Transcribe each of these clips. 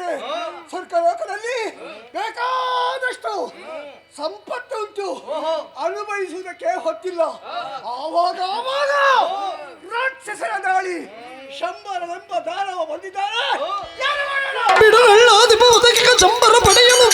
ಹೇಳಿದರೆ ಸ್ವರ್ಗ ಲೋಕದಲ್ಲಿ ಬೇಕಾದಷ್ಟು ಸಂಪತ್ತು ಉಂಟು, ಅನುಭವಿಸುವುದಕ್ಕೆ ಹೊತ್ತಿಲ್ಲ. ಆವಾಗ ಆವಾಗ ರಾಕ್ಷಸರ ದಾಳಿ ಶಂಬರವೆಂಬ ದಾನವ ಬಂದಿದ್ದಾರೆ. ಶಂಬರ ಪಡೆಯಲು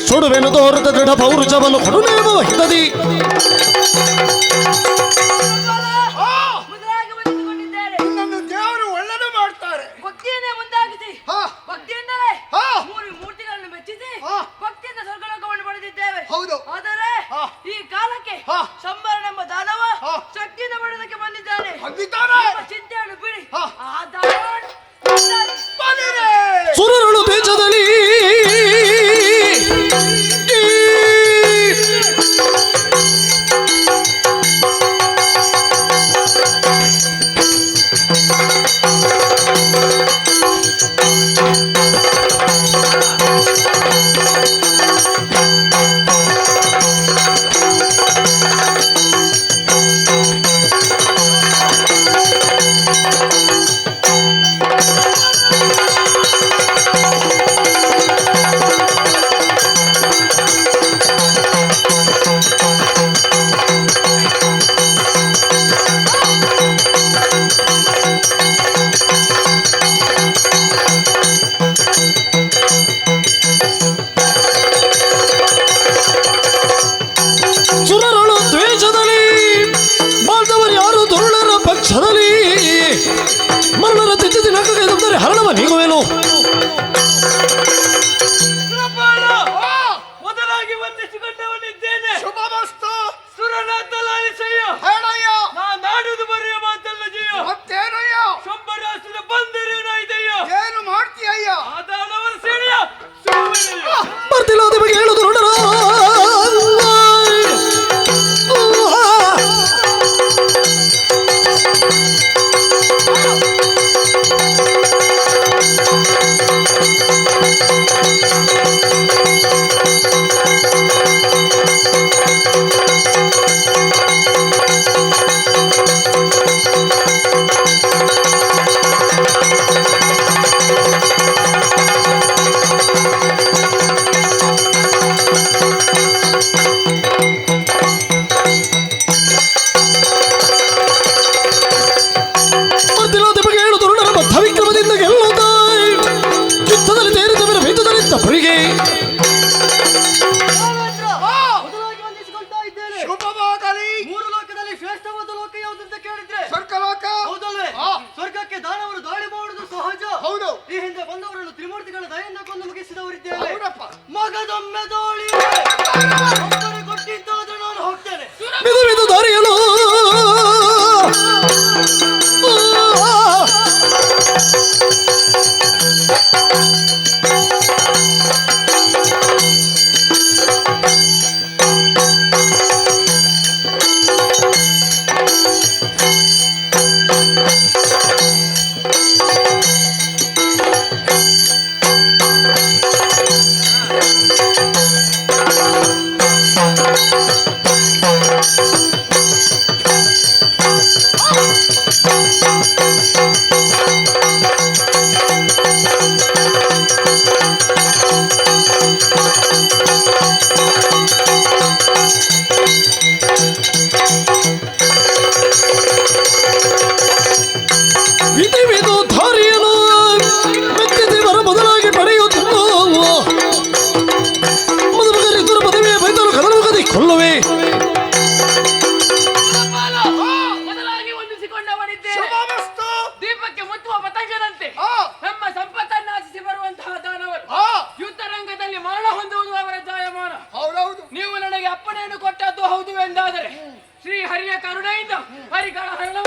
ಸುಡುವೆನು ತೋರದ ದೃಢ ಪೌರುಷವನ್ನು ಕೊಡುನೇವ ಹಿತದಿ ನಿನ್ನನ್ನು ದೇವರು ಒಳ್ಳೆದು ಮಾಡ್ತಾರೆ. ಭಕ್ತಿಯನ್ನೇ ಮುಂದಾಗಿಸಿ ಭಕ್ತಿಯಿಂದಲೇ ಮೂರು ಮೂರ್ತಿಗಳನ್ನು ಮೆಚ್ಚಿಸಿ ಭಕ್ತಿಯಿಂದ ಸ್ವರ್ಗಲೋಕವನ್ನು ಪಡೆದಿದ್ದೇವೆ. ಹೌದು. ಆದರೆ ಈ ಕಾಲಕ್ಕೆ ಶಂಬರನೆಂಬ ದಾನವ ಶಕ್ತಿಯಿಂದ ಪಡೆದಕ್ಕೆ ಬಂದಿದ್ದಾನೆ. ಚಿಂತೆಯನ್ನು ಬಿಡಿ. ಆ ದಾನವನ್ನು ಸುರರಳು ದೇಶದಲ್ಲಿ ಸುರರಳು ದ್ವೇಷದಲ್ಲಿ ಬಾಳ್ದವರು ಯಾರು ದುರುಳರ ಪಕ್ಷದಲ್ಲಿ ಮರಣರ ತಿದ್ದಿ ನಕ್ಕಂದರೆ ಹರಣವ ನೀಗುವೆನು. ಮೊದಲಾಗಿ ವಂದಿಸಿಕೊಂಡವನಿದ್ದೇನೆ. ಶುಭಮಸ್ತು. ಸುರನಾಥ ಲಾಲಿಸಯ್ಯ. ಹೇಳಯ್ಯ. ನಾಡುವುದು ಬರೆಯ ಮಾತಲ್ಲ ಜಯ. ಮತ್ತೇನಯ್ಯ? ಶಂಬರಾಸುರ ಬಂದರೇನಾಯ್ತಯ್ಯ. ಏನು ಮಾಡ್ತೀಯಯ್ಯ? ಆದಾನವರ ಸೇನೆಯ ಬರ್ತಿಲ್ಲ ನಿಮಗೆ ಹೇಳು ದುರುಳರ ಮಗದೊಮ್ಮೆ ದೋಳಿ ಕೊಟ್ಟಿದ್ದಾದ್ರೆ ನಾನು ಹೋಗ್ತೇನೆ. ಮಿದು ದಾರಿಯಲು ಶ್ರೀ ಹರಿಯ ಕರುಣೆಯಿಂದ ಹರಿಗಳ ಹರಣ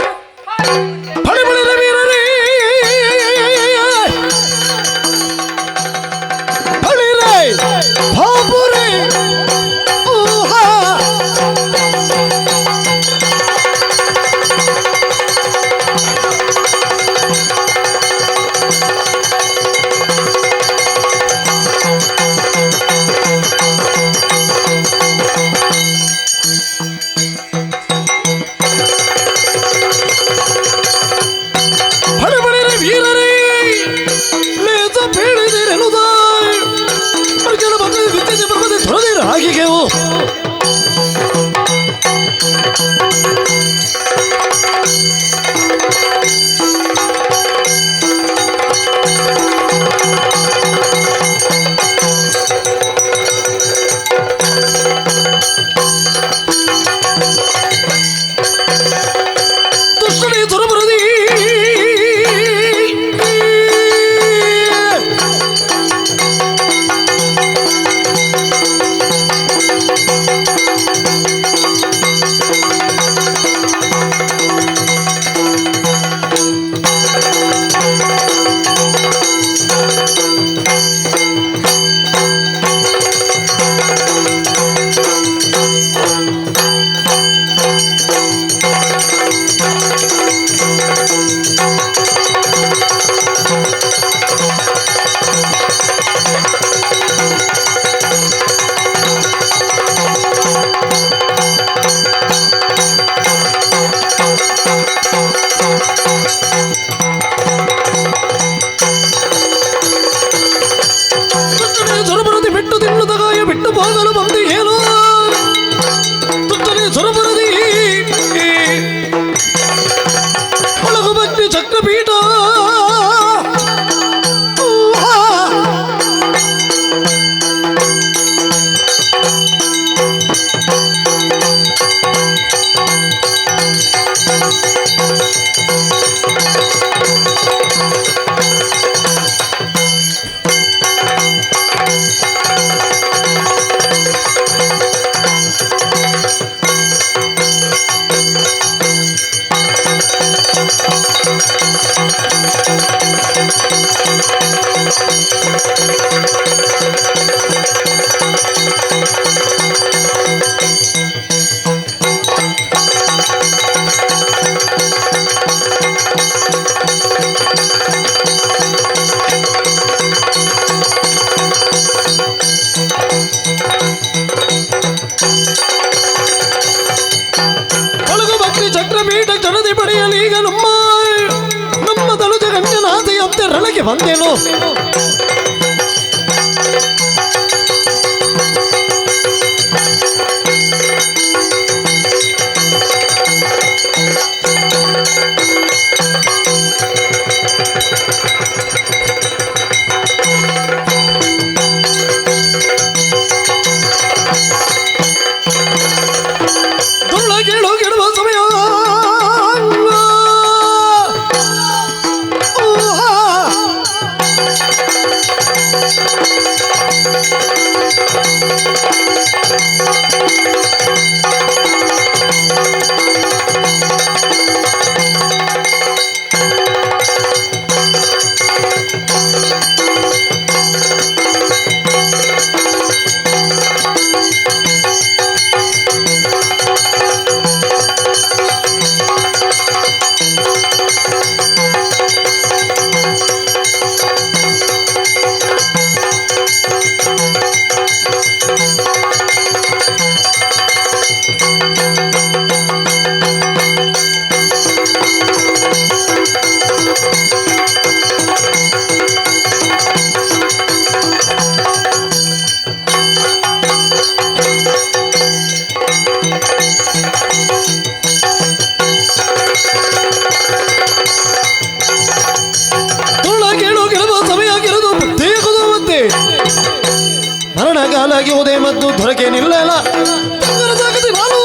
ತುತ್ತನೆ ಸೊರಬರದಿ ಬಿಟ್ಟು ತಿನ್ನುತ್ತ ಗಾಯ ಬಿಟ್ಟು ಹೋಗಲು ಬಂದು ಏನು ತುತ್ತನೆ ಸೊರಬರದಿ ಒಳಗು ಭಕ್ತಿ ಚಕ್ರಪೀಠ ಒಳಗು ಭಕ್ತಿ ಚಕ್ರಪೀಠ ಜನದಿ ಪಡೆಯಲಿ ಈಗ ನಮ್ಮ ತನುಜ ಗಣ್ಯನಾಥೆಯಂತೆ ರಣಕ್ಕೆ ಬಂದೆನು ದುಳ್ಳ ಕೇಳು ಕೆಡುವ ಸಮಯ ಮರಣಗಾಲಾಗಿ ಮದ್ದು ದೊರಕೆ ನಿಲ್ಲಲ್ಲ ನಾನು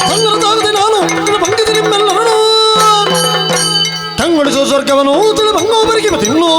ಸಂಗರದಾಗದೆ ನಾನು ಭಂಗಿಸಿ ನಿಮ್ಮೆಲ್ಲರನ್ನು ತಂಗೊಳಿಸುವ ಸ್ವರ್ಗವನ್ನು ಭಂಗೋಬರಿಗೆ ತಿನ್ನು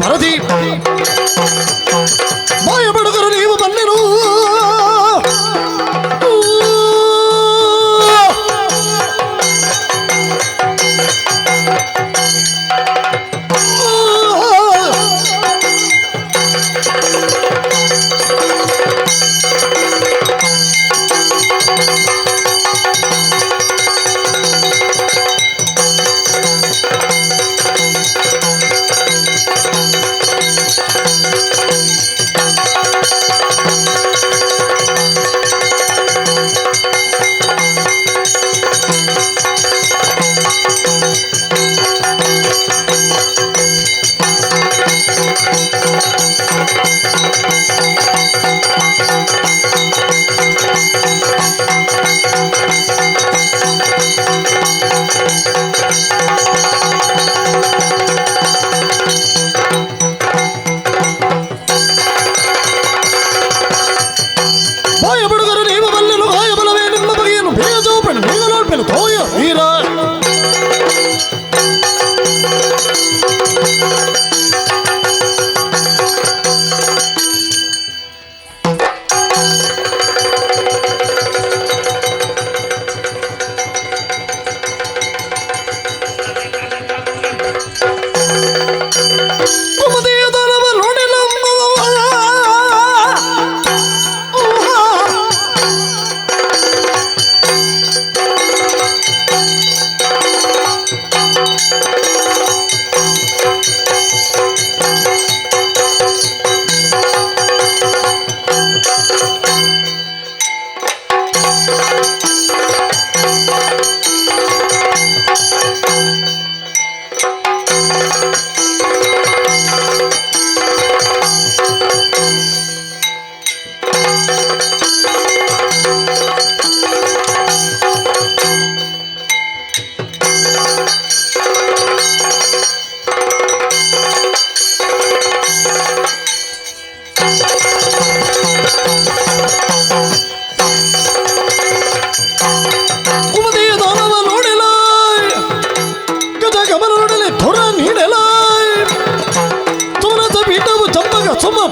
ಭಾರತಿ ಮಾಯ ಬಡಗರು ನೀವು ಬನ್ನೆನು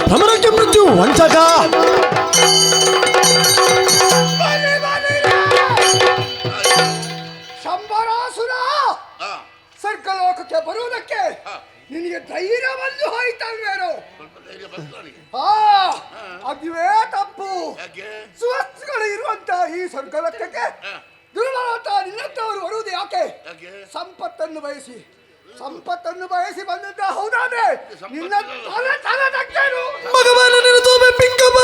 ಭ್ರಮರಕ್ಕೆ ಮೃತ್ಯು ವಂಚಕ ಶಂಬರಾಸುರ ಸ್ವರ್ಗಲೋಕಕ್ಕೆ ಬರುವುದಕ್ಕೆ ನಿನಗೆ ಧೈರ್ಯವನ್ನು ಹೋಯ್ತಲ್ವೇನೋ? ಅದುವೇ ತಪ್ಪು. ಸುವಸ್ತುಗಳು ಇರುವಂತ ಈ ಸ್ವರ್ಗಲೋಕಕ್ಕೆ ದುರ್ಬಲತ ನಿನ್ನಂತವರು ಬರುವುದು ಯಾಕೆ? ಸಂಪತ್ತನ್ನು ಬಯಸಿ ಬಂದದ್ದ ಹೌದಾದ್ರೆ ನಿನ್ನ ತಲೆ ತಕ್ಕೇನು? ಭಗವಾನ ನಿರುತೋಬೆ ಪಿಂಕಮ್ಮ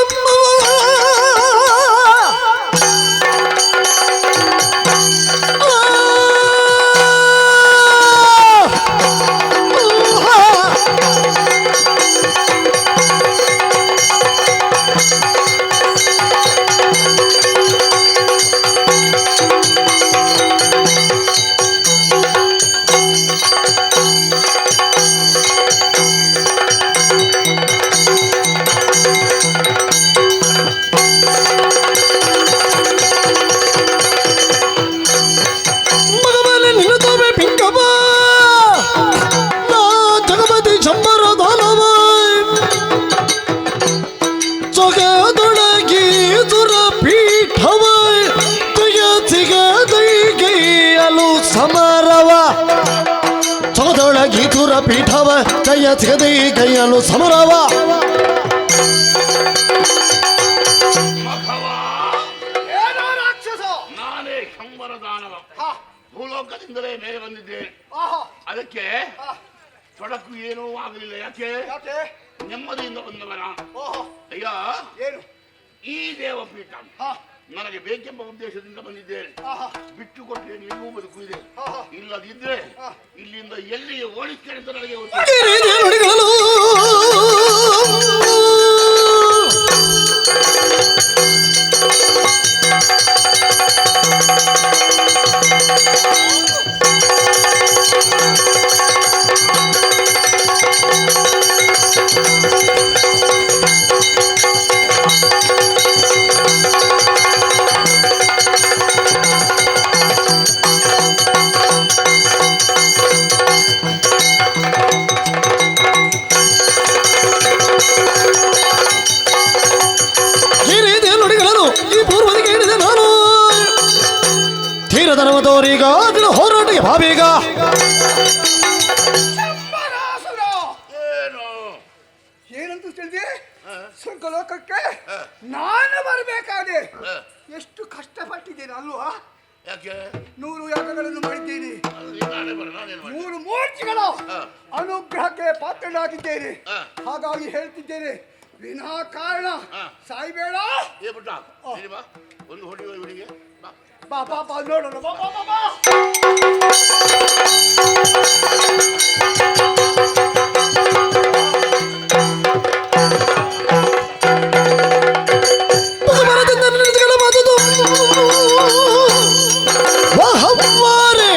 ಪೀಠವ ಕೈಯ ಸಿಗದೆ ಕೈಯಲು ಸಮರವ ಮಖವ ಏನೋ ರಾಕ್ಷಸ ನಾನೇ ಶಂಬರ ದಾನವ ಹಾ ಭೂಲೋಕದಿಂದಲೇ ಮೇಲೆ ಬಂದಿದ್ದೇನೆ. ಆಹಾ ಅದಕ್ಕೆ ಹಾ ತೊಡಕು ಏನೂ ಆಗಲಿಲ್ಲ. ಯಾಕೆ? ಯಾಕೆ ನೆಮ್ಮದಿಯಿಂದ ಬಂದವ ನಾನು. ಓಹೋ ಅಯ್ಯ, ಏನು ಈ ದೇವಪೀಠ ಹಾ ನನಗೆ ಬೇಕೆಂಬ ಉದ್ದೇಶದಿಂದ ಬಂದಿದ್ದೇನೆ. ಆಹಾ ಬಿಟ್ಟು ಕೊಟ್ಟರೆ ನಿಮಗೂ ಬದುಕು ಇದೆ. ಆಹಾ ಇಲ್ಲದಿದ್ರೆ ಹಾ. ಇಲ್ಲಿಂದ ಎಲ್ಲಿ ಓಡಿಸ್ತೇನೆ ಅಂತ ನನಗೆ ಗೊತ್ತಿಲ್ಲ. ಈ ರೀತಿಯ ನುಡಿಗಳು ಈ ರೀತಿಯ ನುಡಿಗಳನ್ನು ಈ ಪೂರ್ವದಿಗೆ ಹೇಳಿದೆ ನಾನು ತೀರಧರ್ಮದವರೀಗ ಅದರ ಹೋರಾಟಕ್ಕೆ ಭಾವೀಗ ಶಂಬರಾಸುರ ಏನು? ಏನಂತ ತಿಳಿದಿ ಸ್ವರ್ಗಲೋಕಕ್ಕೆ ನಾನು ಬರಬೇಕಾದೆ ಎಷ್ಟು ಕಷ್ಟಪಟ್ಟಿದ್ದೇನೆ ಅಲ್ವಾ ಯಾಕೆ? 100 ಯಾಗಗಳನ್ನು ಮಾಡಿದ್ದೀನಿ ನಾನೇ ಬರ ನಾನೇನು ಮಾಡಿ 3 ಮೂರ್ತಿಗಳ ಅನುಗ್ರಹಕ್ಕೆ ಪಾತ್ರನಾಗಿದ್ದೇನೆ ಹಾಗಾಗಿ ಹೇಳ್ತಿದ್ದೇನೆ ವಿನಾಕಾರಣ ಸಾಯ್ಬೇಡ ಏ ಬಿಟ್ಟ ಇಲ್ಲಿ ಬಾ, ಒಂದು ಹೊಡೆಯುವ ಇವನಿಗೆ ಬಾ. ಬಾ ಬಾ ಬಾ ನೋಡೋಣ ಬಾ ಬಾ ಬಾ ಬಾ ಮರದಿಂದ ನಡೆದುಗಳ ಮಾತುದು ವಾಹವ್ವಾರೆ.